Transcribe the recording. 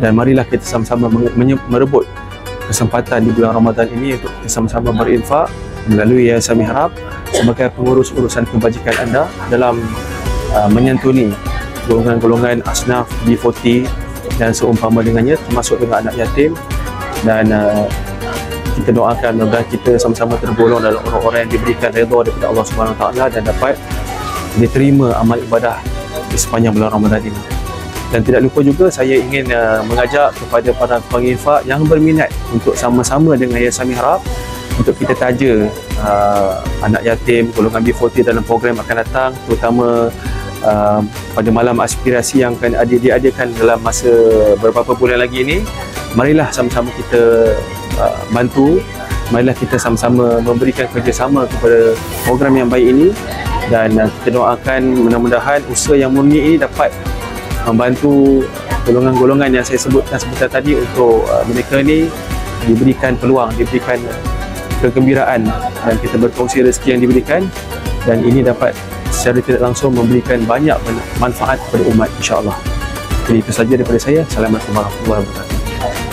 dan marilah kita sama-sama merebut kesempatan di bulan Ramadan ini untuk kita sama-sama berinfak melalui Yayasan Mihrab sebagai pengurus urusan kebajikan anda dalam menyantuni golongan-golongan asnaf B40 dan seumpama dengannya, termasuk dengan anak yatim. Dan kita doakan mudah kita sama-sama tergolong dalam orang-orang yang diberikan redha daripada Allah Subhanahu Wa Taala dan dapat diterima amal ibadah di sepanjang bulan Ramadan ini. Dan tidak lupa juga saya ingin mengajak kepada para penginfak yang berminat untuk sama-sama dengan Yayasan Mihrab untuk kita taja anak yatim golongan B40 dalam program akan datang, terutama pada malam aspirasi yang akan diadakan dalam masa beberapa bulan lagi ini. Marilah sama-sama kita bantu, marilah kita sama-sama memberikan kerjasama kepada program yang baik ini, dan kita doakan mudah-mudahan usaha yang murni ini dapat membantu golongan-golongan yang saya sebutkan sebentar tadi untuk mereka ni diberikan peluang, diberikan kegembiraan, dan kita berkongsi rezeki yang diberikan, dan ini dapat secara tidak langsung memberikan banyak manfaat kepada umat, insya-Allah. Jadi itu saja daripada saya. Assalamualaikum warahmatullahi wabarakatuh.